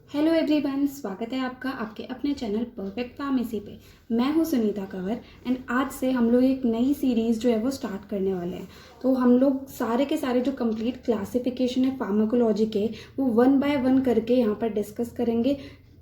Hello everyone, स्वागत है आपका आपके अपने चैनल परफेक्ट फार्मेसी पे। मैं हूँ सुनीता कंवर एंड आज से हम लोग एक नई सीरीज़ जो है वो स्टार्ट करने वाले हैं। तो हम लोग सारे के सारे जो कंप्लीट क्लासिफिकेशन है फार्माकोलॉजी के वो वन बाय वन करके यहाँ पर डिस्कस करेंगे।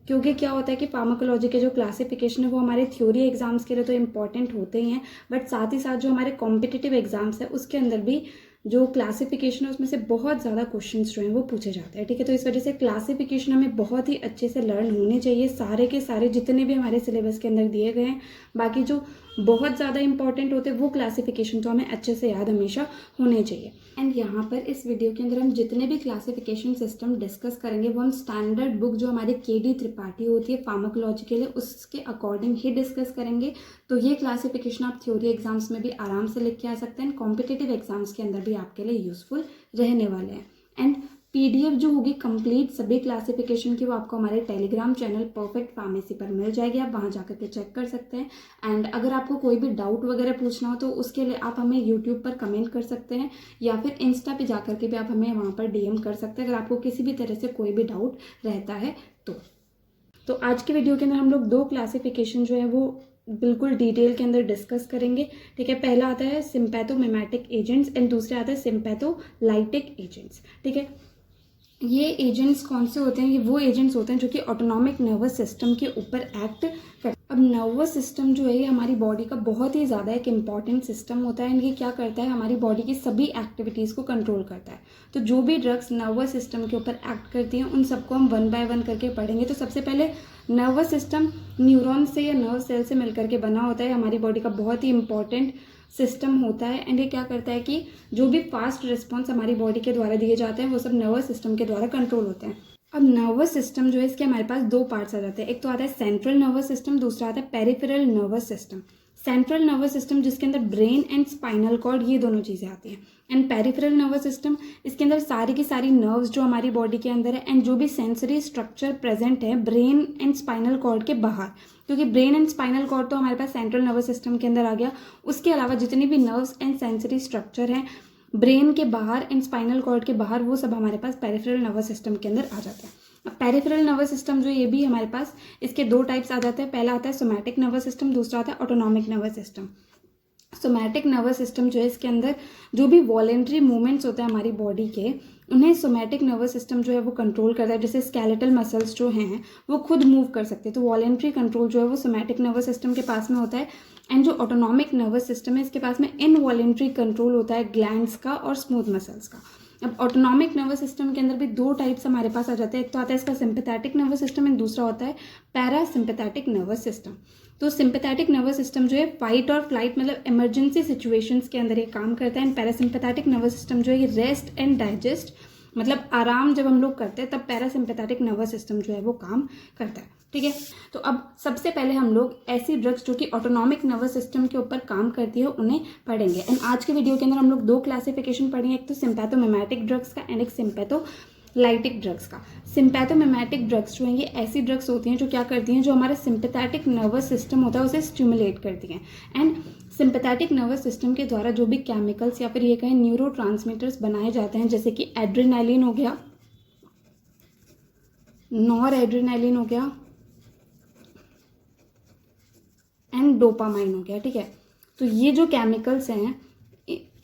क्योंकि क्या होता है कि फार्माकोलॉजी के जो क्लासिफिकेशन है वो हमारे थ्योरी एग्जाम्स के लिए तो इम्पॉर्टेंट होते ही हैं, बट साथ ही साथ जो हमारे कॉम्पिटिटिव एग्जाम्स है उसके अंदर भी जो क्लासिफिकेशन है उसमें से बहुत ज़्यादा क्वेश्चंस जो हैं वो पूछे जाते हैं। ठीक है, तो इस वजह से क्लासिफिकेशन हमें बहुत ही अच्छे से लर्न होने चाहिए, सारे के सारे जितने भी हमारे सिलेबस के अंदर दिए गए हैं। बाकी जो बहुत ज़्यादा इंपॉर्टेंट होते हैं वो क्लासिफिकेशन तो हमें अच्छे से याद हमेशा होने चाहिए। एंड यहाँ पर इस वीडियो के अंदर हम जितने भी क्लासिफिकेशन सिस्टम डिस्कस करेंगे वो हम स्टैंडर्ड बुक जो हमारी KD त्रिपाठी होती है फार्माकोलॉजी के लिए उसके अकॉर्डिंग ही डिस्कस करेंगे। तो ये क्लासिफिकेशन आप थ्योरी एग्जाम्स में भी आराम से लिख के आ सकते हैं, कॉम्पिटिटिव एग्जाम्स के अंदर भी आपके लिए यूजफुल रहने वाले हैं। एंड PDF जो होगी कंप्लीट सभी क्लासिफिकेशन की वो आपको हमारे टेलीग्राम चैनल परफेक्ट फार्मेसी पर मिल जाएगी, आप वहाँ जाकर के चेक कर सकते हैं। एंड अगर आपको कोई भी डाउट वगैरह पूछना हो तो उसके लिए आप हमें यूट्यूब पर कमेंट कर सकते हैं या फिर इंस्टा पे जाकर के भी आप हमें वहाँ पर DM कर सकते हैं अगर आपको किसी भी तरह से कोई भी डाउट रहता है तो आज के वीडियो के अंदर हम लोग 2 क्लासिफिकेशन जो है वो बिल्कुल डिटेल के अंदर डिस्कस करेंगे। ठीक है, पहला आता है सिंपैथोमिमेटिक एजेंट्स एंड दूसरा आता है सिंपैथोलाइटिक एजेंट्स। ठीक है, ये एजेंट्स कौन से होते हैं? ये वो एजेंट्स होते हैं जो कि ऑटोनॉमिक नर्वस सिस्टम के ऊपर एक्ट करते हैं। अब नर्वस सिस्टम जो है ये हमारी बॉडी का बहुत ही ज़्यादा एक इम्पॉर्टेंट सिस्टम होता है एंड ये क्या करता है, हमारी बॉडी की सभी एक्टिविटीज़ को कंट्रोल करता है। तो जो भी ड्रग्स नर्वस सिस्टम के ऊपर एक्ट करती हैं उन सबको हम वन बाय वन करके पढ़ेंगे। तो सबसे पहले नर्वस सिस्टम न्यूरॉन से या नर्व सेल से मिलकर के बना होता है, हमारी बॉडी का बहुत ही इंपॉर्टेंट सिस्टम होता है। एंड ये क्या करता है कि जो भी फास्ट रिस्पॉन्स हमारी बॉडी के द्वारा दिए जाते हैं वो सब नर्वस सिस्टम के द्वारा कंट्रोल होते हैं। अब नर्वस सिस्टम जो है इसके हमारे पास 2 पार्ट्स आ जाते हैं, एक तो आता है सेंट्रल नर्वस सिस्टम, दूसरा आता है peripheral nervous system. Central nervous system जिसके अंदर ब्रेन एंड स्पाइनल कॉर्ड ये दोनों चीज़ें आती हैं। एंड पेरिफेरल नर्वस सिस्टम इसके अंदर सारी की सारी नर्व्स जो हमारी बॉडी के अंदर है एंड जो भी सेंसरी स्ट्रक्चर प्रेजेंट है ब्रेन एंड स्पाइनल कॉर्ड के बाहर, क्योंकि ब्रेन एंड स्पाइनल कॉर्ड तो हमारे पास सेंट्रल नर्वस सिस्टम के अंदर आ गया, उसके अलावा जितनी भी नर्व्स एंड सेंसरी स्ट्रक्चर हैं ब्रेन के बाहर एंड स्पाइनल कॉर्ड के बाहर वो सब हमारे पास पेरिफेरल नर्वस सिस्टम के अंदर आ जाते हैं। अब पेरिफेरल नर्वस सिस्टम जो ये भी हमारे पास इसके 2 टाइप्स आ जाते हैं, पहला आता है सोमैटिक नर्वस सिस्टम, दूसरा आता है autonomic nervous system. Somatic nervous system जो है इसके अंदर जो भी वॉलेंट्री मूवमेंट्स होते हैं हमारी बॉडी के उन्हें सोमैटिक नर्वस सिस्टम जो है वो कंट्रोल करता है। जैसे स्केलेटल मसल्स जो हैं वो खुद मूव कर सकते हैं, तो वॉलेंट्री कंट्रोल जो है वो सोमैटिक नर्वस सिस्टम के पास में होता है। एंड जो ऑटोनॉमिक नर्वस सिस्टम है इसके पास में इनवॉलेंट्री कंट्रोल होता है ग्लैंड्स का और स्मूथ मसल्स का। अब ऑटोनॉमिक नर्वस सिस्टम के अंदर भी 2 टाइप्स हमारे पास आ जाते हैं, एक तो आता है इसका सिंपैथेटिक नर्वस सिस्टम एंड दूसरा होता है पैरासिम्पैथेटिक नर्वस सिस्टम। तो सिंपैथेटिक नर्वस सिस्टम जो है फाइट और फ्लाइट मतलब इमरजेंसी सिचुएशंस के अंदर ये काम करता है। एंड पैरासिम्पैथेटिक नर्वस सिस्टम जो है ये रेस्ट एंड डाइजेस्ट मतलब आराम जब हम लोग करते हैं तब पैरासिम्पैथेटिक नर्वस सिस्टम जो है वो काम करता है। ठीक है, तो अब सबसे पहले हम लोग ऐसी ड्रग्स जो कि ऑटोनॉमिक नर्वस सिस्टम के ऊपर काम करती है उन्हें पढ़ेंगे। एंड आज के वीडियो के अंदर हम लोग 2 क्लासिफिकेशन पढ़ेंगे, एक तो सिंपैथोमिमेटिक ड्रग्स का एंड एक सिंपैथोलाइटिक ड्रग्स का। सिंपैथोमिमेटिक ड्रग्स जो हैं ये ऐसी ड्रग्स होती हैं जो क्या करती हैं, जो हमारा सिंपैथेटिक नर्वस सिस्टम होता है उसे स्टिमुलेट करती हैं। एंड सिंपैथेटिक नर्वस सिस्टम के द्वारा जो भी केमिकल्स या फिर ये कहें न्यूरोट्रांसमीटर्स बनाए जाते हैं, जैसे कि एड्रेनालिन हो गया, नॉर एड्रेनालिन हो गया एंड डोपामाइन हो गया। ठीक है, तो ये जो केमिकल्स हैं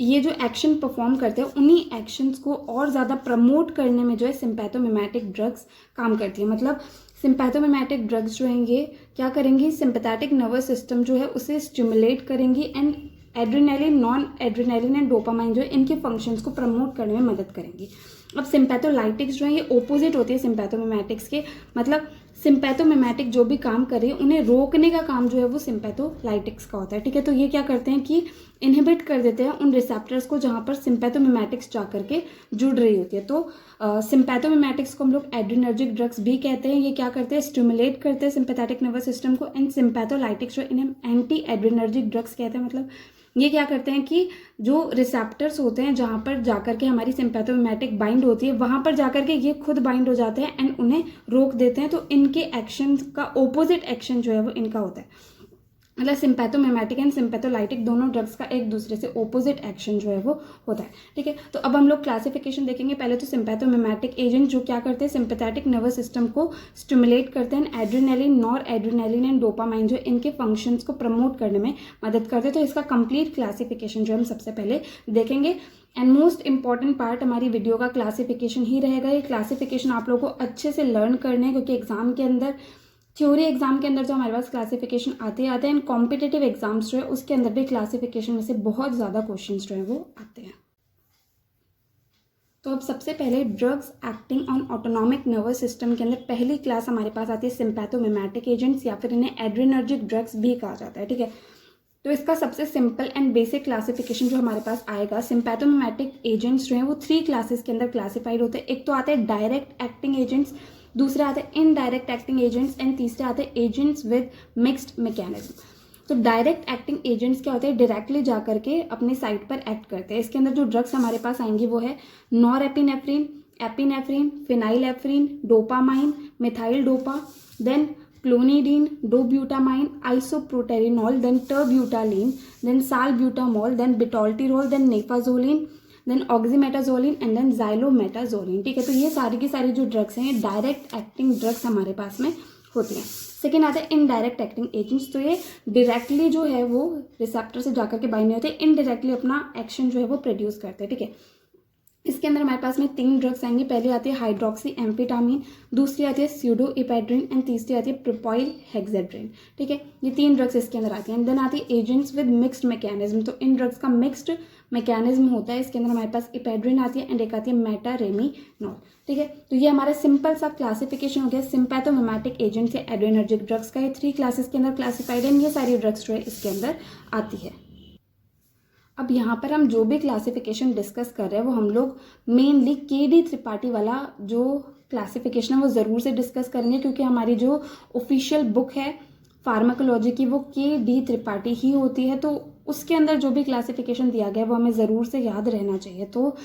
ये जो एक्शन परफॉर्म करते हैं उन्हीं एक्शंस को और ज़्यादा प्रमोट करने में जो है सिंपैथोमिमेटिक ड्रग्स काम करती है। मतलब सिंपैथोमिमेटिक ड्रग्स जो हैं ये क्या करेंगी, सिंपैथेटिक नर्वस सिस्टम जो है उसे स्टिमुलेट करेंगी and adrenaline, non adrenaline and dopamine जो है इनके फंक्शंस को प्रमोट करने में मदद करेंगी। अब सिंपैथोलाइटिक्स जो है ये ओपोजिट होती है सिंपैथोमिमेटिक्स के, मतलब सिंपैथोमिमेटिक जो भी काम कर रही है उन्हें रोकने का काम जो है वो सिंपैथोलाइटिक्स का होता है। ठीक है, तो ये क्या करते हैं कि इनहिबिट कर देते हैं उन रिसेप्टर्स को जहाँ पर सिंपैथोमिमेटिक्स जा करके जुड़ रही होती है। तो सिंपैथोमिमेटिक्स को हम लोग एड्रेनर्जिक ड्रग्स भी कहते हैं। ये क्या करते हैं, स्टिमुलेट करते हैं सिंपैथेटिक नर्वस सिस्टम को। एंड सिंपैथोलाइटिक्स जो इन्हें एंटी एड्रेनर्जिक ड्रग्स कहते हैं। मतलब ये क्या करते हैं कि जो रिसेप्टर्स होते हैं जहाँ पर जाकर के हमारी सिंपैथोमिमेटिक बाइंड होती है वहाँ पर जाकर के ये खुद बाइंड हो जाते हैं एंड उन्हें रोक देते हैं। तो इनके एक्शन का ओपोजिट एक्शन जो है वो इनका होता है। मतलब सिम्पैथोमिमेटिक एंड सिम्पैथोलाइटिक दोनों ड्रग्स का एक दूसरे से ऑपोजिट एक्शन जो है वो होता है, ठीक है। तो अब हम लोग क्लासिफिकेशन देखेंगे। पहले तो सिम्पैथोमिमेटिक एजेंट जो क्या करते हैं, सिंपैथेटिक नर्वस सिस्टम को स्टिमुलेट करते हैं। Adrenaline, nor adrenaline and dopamine जो इनके फंक्शंस को प्रमोट करने में मदद करते हैं। तो इसका कंप्लीट क्लासिफिकेशन जो हम सबसे पहले देखेंगे। एंड मोस्ट इंपॉर्टेंट पार्ट हमारी वीडियो का क्लासिफिकेशन ही रहेगा। ये क्लासिफिकेशन आप लोगों को अच्छे से लर्न करने हैं, क्योंकि एग्जाम के अंदर, थ्योरी एग्जाम के अंदर जो हमारे पास क्लासिफिकेशन आते हैं एंड कॉम्पिटिटिव एग्जाम्स जो है उसके अंदर भी क्लासिफिकेशन में से बहुत ज़्यादा क्वेश्चंस जो है वो आते हैं। तो अब सबसे पहले drugs acting on autonomic nervous system के अंदर पहली क्लास हमारे पास आती है सिम्पैथोमिमेटिक एजेंट्स, या फिर इन्हें एड्रेनर्जिक ड्रग्स भी कहा जाता है, ठीक है। तो इसका सबसे सिंपल एंड बेसिक क्लासिफिकेशन जो हमारे पास आएगा, सिम्पैथोमिमेटिक एजेंट्स जो हैं वो 3 क्लासेस के अंदर क्लासिफाइड होते हैं। एक तो आते हैं डायरेक्ट एक्टिंग एजेंट्स, दूसरे आते हैं इनडायरेक्ट एक्टिंग एजेंट्स एंड तीसरे आते हैं एजेंट्स विद मिक्स्ड मैकेनिज्म। तो डायरेक्ट एक्टिंग एजेंट्स क्या होते हैं, डायरेक्टली जा करके अपनी साइट पर एक्ट करते हैं। इसके अंदर जो ड्रग्स हमारे पास आएंगी वो है norepinephrine, epinephrine, phenylephrine, dopamine, methyl dopa, then clonidine, dobutamine, isoproterenol, then terbutaline, then salbutamol, then bitolterol, then naphazoline, then oxymetazoline and then xylometazoline, ठीक है। तो ये सारी की सारी जो ड्रग्स हैं, ये डायरेक्ट एक्टिंग ड्रग्स हमारे पास में होती हैं। सेकेंड आता है इनडायरेक्ट एक्टिंग एजेंट्स। तो ये डायरेक्टली जो है वो रिसेप्टर से जाकर के बाइंड नहीं होते, इनडायरेक्टली अपना एक्शन जो है वो प्रोड्यूस करते हैं, ठीक है। इसके अंदर हमारे पास में 3 ड्रग्स आएंगी। पहली आती है हाइड्रोक्सी एम्फेटामिन, दूसरी आती है स्यूडोइपेड्रिन एंड तीसरी आती है प्रोपाइल हेक्सेड्रिन, ठीक है। ये 3 ड्रग्स इसके अंदर आती हैं। देन आती है एजेंट्स विद मिक्स्ड मैकेनिज्म। तो इन ड्रग्स का मिक्स्ड मैकेनिज्म होता है। इसके अंदर हमारे पास इपेड्रिन आती है एंड एक आती है मेटारेमिनॉल, ठीक है। तो ये हमारा सिंपल सा क्लासिफिकेशन हो गया सिम्पैथोमिमेटिक एजेंट्स या एड्रेनर्जिक ड्रग्स का। ये 3 क्लासेस के अंदर क्लासिफाइड है। ये सारी ड्रग्स जो है इसके अंदर आती है। अब यहाँ पर हम जो भी क्लासिफिकेशन डिस्कस कर रहे हैं वो हम लोग मेनली के.डी. त्रिपाठी वाला जो क्लासिफिकेशन है वो ज़रूर से डिस्कस करेंगे, क्योंकि हमारी जो ऑफिशियल बुक है फार्माकोलॉजी की वो के.डी. त्रिपाठी ही होती है। तो उसके अंदर जो भी क्लासिफिकेशन दिया गया है वो हमें ज़रूर से याद रहना चाहिए। तो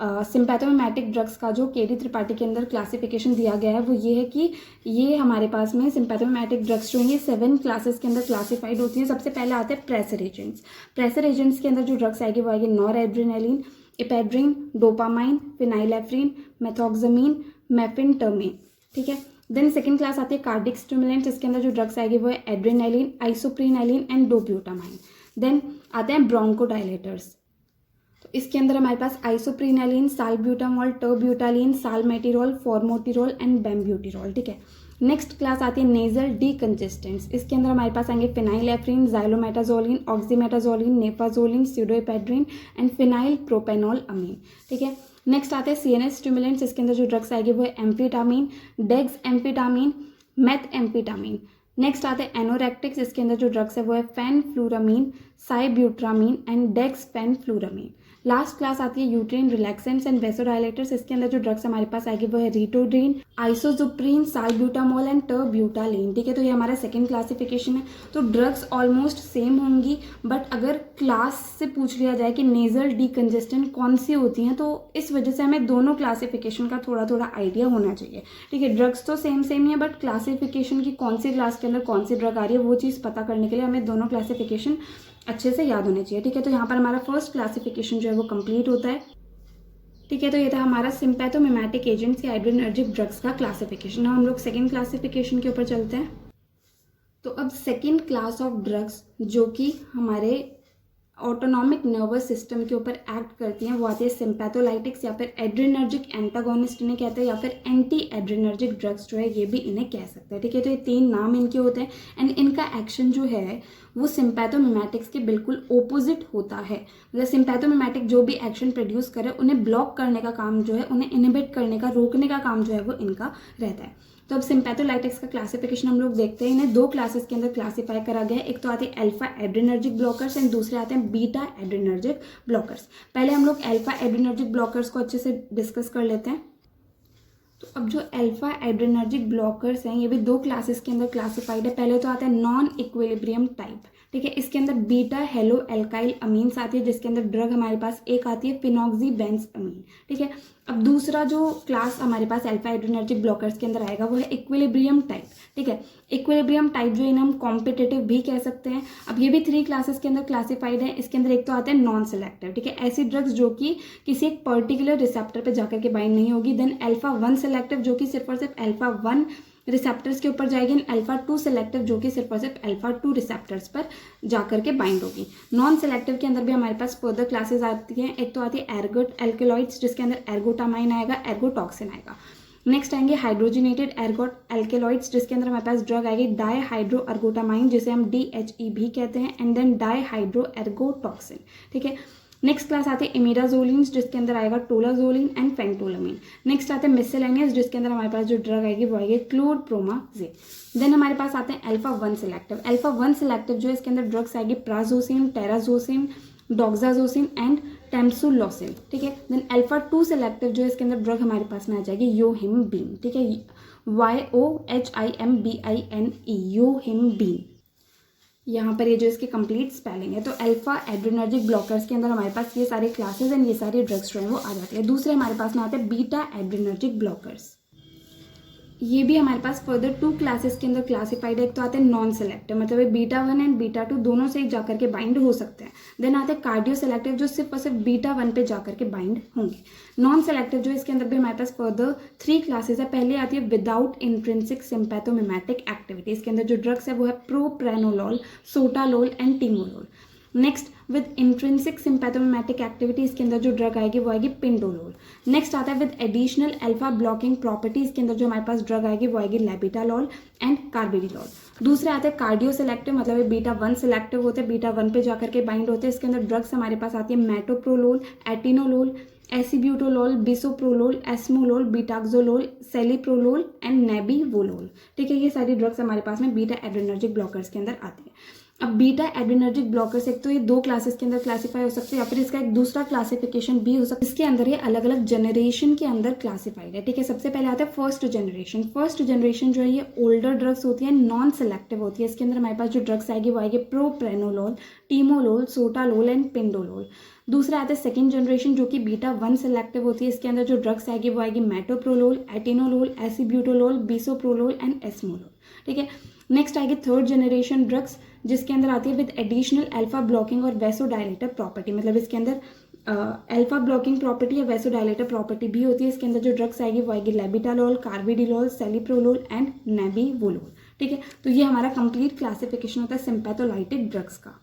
सिम्पैथोमिमेटिक ड्रग्स का जो के.डी. त्रिपाठी के अंदर क्लासिफिकेशन दिया गया है वो ये है कि ये हमारे पास में सिम्पैथोमिमेटिक ड्रग्स जो हैं ये 7 क्लासेस के अंदर क्लासिफाइड होती हैं। सबसे पहले आते हैं प्रेशर एजेंट्स। प्रेशर एजेंट्स के अंदर जो ड्रग्स आएगी वो आएगी नॉर एड्रेनालिन, इपेड्रिन, डोपामाइन, फिनाइलेफ्रिन, मेथॉक्सामीन, मेफेनटर्मिन, ठीक है। देन सेकेंड क्लास आती है कार्डिक स्टिमुलेंट्स। इसके अंदर जो ड्रग्स आएगी वो है एड्रेनालिन, आइसोप्रिनालिन एंड डोब्यूटामाइन। देन आते हैं ब्रोंकोडायलेटर्स। तो इसके अंदर हमारे पास आइसोप्रिनालिन, सालब्यूटामॉल, टर्ब्यूटालिन, सालमेटिरोल, फॉर्मोटिरोल एंड बेम्ब्यूटिरोल, ठीक है। नेक्स्ट क्लास आती है नेजल डीकंजेस्टेंट्स। इसके अंदर हमारे पास आएंगे phenylephrine, xylometazoline, oxymetazoline, naphazoline, pseudoephedrine and phenyl propanol amine, ठीक है। नेक्स्ट आते हैं सीएनएस स्टिमुलेंट्स। इसके अंदर जो ड्रग्स आएगी वो है एम्फेटामिन, डेक्स एम्फेटामिन, मेथ एम्फेटामिन। नेक्स्ट आते हैं एनोरेक्टिक्स। इसके अंदर जो ड्रग्स है वो है फेनफ्लूरामीन, साइब्यूट्रामीन एंड डेक्स फेनफ्लूरामीन। लास्ट क्लास आती है यूट्रिन रिलैक्सेंट्स एंड वेसोडायलेटर्स। इसके अंदर जो ड्रग्स हमारे पास आएगी वो है रिटोड्रीन, आइसोजुप्रीन, सालब्यूटामॉल एंड टर्ब्यूटालिन, ठीक है। तो ये हमारा सेकंड क्लासिफिकेशन है। तो ड्रग्स ऑलमोस्ट सेम होंगी, बट अगर क्लास से पूछ लिया जाए कि नेजल डीकंजेस्टेंट कौन सी होती हैं तो इस वजह से हमें दोनों क्लासिफिकेशन का थोड़ा थोड़ा आइडिया होना चाहिए, ठीक है। ड्रग्स तो सेम सेम ही है, बट क्लासिफिकेशन की कौन सी क्लास के अंदर कौन सी ड्रग आ रही है वो चीज़ पता करने के लिए हमें दोनों क्लासिफिकेशन अच्छे से याद होने चाहिए, ठीक है। तो यहाँ पर हमारा फर्स्ट क्लासिफिकेशन जो है वो कंप्लीट होता है, ठीक है। तो ये था हमारा सिम्पैथोमिमेटिक एजेंट्स या एड्रेनर्जिक ड्रग्स का क्लासिफिकेशन। अब हम लोग सेकेंड क्लासिफिकेशन के ऊपर चलते हैं। तो अब सेकेंड क्लास ऑफ ड्रग्स जो कि हमारे ऑटोनॉमिक नर्वस सिस्टम के ऊपर एक्ट करती हैं वो आती है सिम्पैथोलाइटिक्स या फिर एड्रेनर्जिक एंटागोनिस्ट इन्हें कहते हैं, या फिर एंटी एड्रेनर्जिक ड्रग्स जो है ये भी इन्हें कह सकते हैं, ठीक है। तो ये 3 नाम इनके होते हैं एंड इनका एक्शन जो है वो सिम्पैथोमिमेटिक्स के बिल्कुल ओपोजिट होता है। मतलब सिम्पैथोमिमेटिक जो भी एक्शन प्रोड्यूस करे उन्हें ब्लॉक करने का काम जो है, उन्हें इनहिबिट करने का, रोकने का काम जो है वो इनका रहता है। तो अब सिम्पैथोलाइटिक्स का क्लासिफिकेशन हम लोग देखते हैं। इन्हें 2 क्लासेस के अंदर क्लासीफाई करा गया है। एक तो आते हैं अल्फा एड्रेनर्जिक ब्लॉकर्स एंड दूसरे आते हैं बीटा एड्रेनर्जिक ब्लॉकर्स। पहले हम लोग अल्फा एड्रेनर्जिक ब्लॉकर्स को अच्छे से डिस्कस कर लेते हैं। तो अब जो अल्फा एड्रेनर्जिक ब्लॉकर्स हैं ये भी 2 क्लासेस के अंदर क्लासिफाइड है। पहले तो आता है नॉन इक्विलिब्रियम टाइप, ठीक है। इसके अंदर बीटा हेलो एल्काइल अमीन्स आती है, जिसके अंदर ड्रग हमारे पास एक आती है फिनॉक्सीबेंज अमीन। ठीक है। अब दूसरा जो क्लास हमारे पास अल्फा एड्रेनर्जिक ब्लॉकर्स के अंदर आएगा वो है इक्विलिब्रियम टाइप। ठीक है। इक्विलिब्रियम टाइप जो इन्हें हम कॉम्पिटिटिव भी कह सकते हैं। अब ये भी 3 क्लासेस के अंदर क्लासिफाइड है। इसके अंदर एक तो आता है नॉन सेलेक्टिव। ठीक है, ऐसी ड्रग्स जो कि किसी एक पर्टिकुलर रिसेप्टर पे जाकर के बाइंड नहीं होगी। देन अल्फा 1 सेलेक्टिव जो कि सिर्फ और सिर्फ अल्फा 1 रिसेप्टर्स के ऊपर जाएगी। अल्फा 2 सेलेक्टिव जो कि सिर्फ और सिर्फ अल्फा 2 रिसेप्टर्स पर जाकर के बाइंड होगी। नॉन सेलेक्टिव के अंदर भी हमारे पास फर्दर क्लासेस आती हैं। एक तो आती है एर्गोट एल्केलॉइड्स, जिसके अंदर एर्गोटामाइन आएगा, एर्गोटॉक्सिन आएगा। नेक्स्ट आएंगे हाइड्रोजिनेटेड एर्गोट एल्केलॉइड्स, जिसके अंदर हमारे पास ड्रग आएगी डाई हाइड्रो एर्गोटामाइन, जिसे हम DHE भी कहते हैं, and then dihydroergotoxine. ठीक है। नेक्स्ट क्लास आते हैं इमिडाजोलिन्स, जिसके अंदर आएगा टोलाजोलिन एंड फेंटोलामीन। नेक्स्ट आते हैं मिसलेनियस, जिसके अंदर हमारे पास जो ड्रग आएगी वो आएगी क्लोरप्रोमाजेन। देन हमारे पास आते हैं अल्फा 1 सेलेक्टिव। अल्फा 1 सेलेक्टिव जो है इसके अंदर ड्रग्स आएगी प्राजोसिन, टेराजोसिन, डॉक्साजोसिन एंड टेम्सुलोसिन। ठीक है। देन अल्फा 2 सेलेक्टिव जो है इसके अंदर ड्रग हमारे पास में आ जाएगी योहिम्बीन। ठीक है, YOHIMBINE, योहिम्बीन। यहाँ पर ये जो इसकी कंप्लीट स्पेलिंग है। तो अल्फा एड्रेनर्जिक ब्लॉकर्स के अंदर हमारे पास ये सारे क्लासेस एंड ये सारी ड्रग्स जो है वो आ जाती है। दूसरे हमारे पास में आते हैं बीटा एड्रेनर्जिक ब्लॉकर्स। ये भी हमारे पास फर्दर 2 क्लासेस के अंदर क्लासिफाइड है। एक तो आते हैं नॉन सेलेक्टिव, मतलब ये बीटा 1 एंड बीटा 2 दोनों से ही जाकर के बाइंड हो सकते हैं। देन आते हैं कार्डियो सेलेक्टिव, जो सिर्फ और सिर्फ बीटा 1 पे जाकर के बाइंड होंगे। नॉन सेलेक्टिव जो इसके अंदर भी हमारे पास फर्दर 3 क्लासेस है। पहले आती है विदाउट इंट्रिंसिक सिंपैथोमिमेटिक एक्टिविटी। इसके अंदर जो ड्रग्स है वो है propranolol, sotalol and timolol. Next with intrinsic sympathomimetic activity, इसके अंदर जो ड्रग आएगी वो आएगी पिंडोलोल। नेक्स्ट आता है with additional alpha blocking property, इसके अंदर जो हमारे पास ड्रग आएगी वो आएगी लेबिटालॉल एंड कार्बिडिलॉल। दूसरे आते हैं कार्डियो सेलेक्टिव, मतलब ये बीटा 1 सेलेक्टिव होते हैं, बीटा 1 पे जाकर के बाइंड होते हैं। इसके अंदर ड्रग्स हमारे पास आती है metoprolol, atenolol, acebutolol, bisoprolol, esmolol, betaxolol, celiprolol and nebivolol. ठीक है, ये सारी ड्रग्स हमारे पास में बीटा एड्रेनर्जिक ब्लॉकर्स के अंदर आती है। अब बीटा एड्रेनर्जिक ब्लॉकर्स एक तो ये 2 क्लासेस के अंदर क्लासीफाई हो सकते हैं, या फिर इसका एक दूसरा क्लासिफिकेशन भी हो सकता है। इसके अंदर ये अलग अलग जनरेशन के अंदर क्लासिफाइड है। ठीक है, सबसे पहले आता है फर्स्ट जनरेशन। फर्स्ट जनरेशन जो है ये ओल्डर ड्रग्स होती है, नॉन सेलेक्टिव होती है। इसके अंदर हमारे पास जो ड्रग्स आएगी वो आएगी propranolol, timolol, sotalol and pindolol. दूसरा आता है सेकंड जनरेशन, जो कि बीटा 1 सेलेक्टिव होती है। इसके अंदर जो ड्रग्स आएगी वो आएगी metoprolol, atenolol, acebutolol, bisoprolol and esmolol. ठीक है। नेक्स्ट आएगी थर्ड जनरेशन ड्रग्स, जिसके अंदर आती है विद एडिशनल अल्फा ब्लॉकिंग और वेसोडायलेटर प्रॉपर्टी, मतलब इसके अंदर अल्फा ब्लॉकिंग प्रॉपर्टी या वेसोडायलेटर प्रॉपर्टी भी होती है। इसके अंदर जो ड्रग्स आएगी वो आएगी लेबिटालॉल, कार्बिडिलॉल, सेलिप्रोलोल एंड नेबिवोलोल। ठीक है, तो ये हमारा कंप्लीट क्लासिफिकेशन होता है सिंपैथोलाइटिक ड्रग्स का।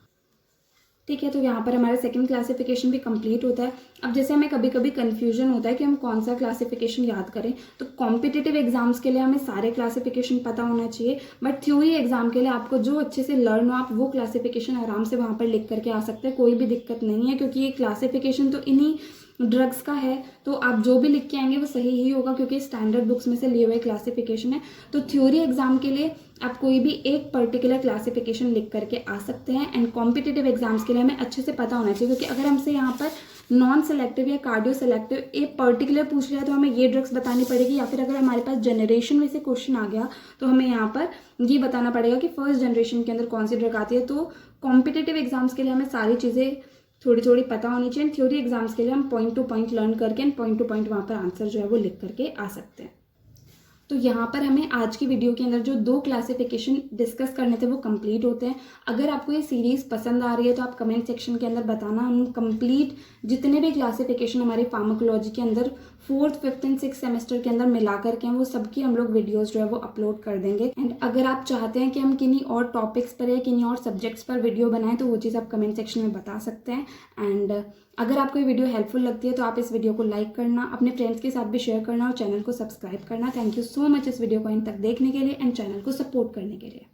ठीक है, तो यहाँ पर हमारा सेकंड क्लासिफिकेशन भी कंप्लीट होता है। अब जैसे हमें कभी कभी कन्फ्यूजन होता है कि हम कौन सा क्लासिफिकेशन याद करें, तो कॉम्पिटिटिव एग्जाम्स के लिए हमें सारे क्लासिफिकेशन पता होना चाहिए, बट थ्योरी एग्जाम के लिए आपको जो अच्छे से लर्न हो आप वो क्लासिफिकेशन आराम से वहाँ पर लिख करके आ सकते हैं, कोई भी दिक्कत नहीं है, क्योंकि ये क्लासिफिकेशन तो इन्हीं ड्रग्स का है। तो आप जो भी लिख के आएंगे वो सही ही होगा, क्योंकि स्टैंडर्ड बुक्स में से लिए हुए क्लासिफिकेशन है। तो थ्योरी एग्जाम के लिए आप कोई भी एक पर्टिकुलर क्लासिफिकेशन लिख करके आ सकते हैं, एंड कॉम्पिटिटिव एग्जाम्स के लिए हमें अच्छे से पता होना चाहिए, क्योंकि अगर हमसे यहाँ पर नॉन सेलेक्टिव या कार्डियो सेलेक्टिव एक पर्टिकुलर पूछ लिया तो हमें ये ड्रग्स बतानी पड़ेगी, या फिर अगर हमारे पास जनरेशन में से क्वेश्चन आ गया तो हमें यहाँ पर ये बताना पड़ेगा कि फर्स्ट जनरेशन के अंदर कौन सी ड्रग आती है। तो कॉम्पिटिटिव एग्जाम्स के लिए हमें सारी चीज़ें थोड़ी थोड़ी पता होनी चाहिए। थ्योरी एग्जाम्स के लिए हम पॉइंट टू पॉइंट लर्न करके एंड पॉइंट टू पॉइंट वहाँ पर आंसर जो है वो लिख करके आ सकते हैं। तो यहाँ पर हमें आज की वीडियो के अंदर जो 2 क्लासिफिकेशन डिस्कस करने थे वो कंप्लीट होते हैं। अगर आपको ये सीरीज़ पसंद आ रही है तो आप कमेंट सेक्शन के अंदर बताना, हम कंप्लीट जितने भी क्लासिफिकेशन हमारे फार्माकोलॉजी के अंदर 4th, 5th and 6th semester के अंदर मिला करके हैं वो सबकी हम लोग वीडियोज़ जो है वो अपलोड कर देंगे। एंड अगर आप चाहते हैं कि हम किन्हीं और टॉपिक्स पर या किन्हीं और सब्जेक्ट्स पर वीडियो बनाएं तो वो चीज़ आप कमेंट सेक्शन में बता सकते हैं। एंड अगर आपको ये वीडियो हेल्पफुल लगती है तो आप इस वीडियो को लाइक करना, अपने फ्रेंड्स के साथ भी शेयर करना और चैनल को सब्सक्राइब करना। थैंक यू सो मच इस वीडियो को इन तक देखने के लिए एंड चैनल को सपोर्ट करने के लिए।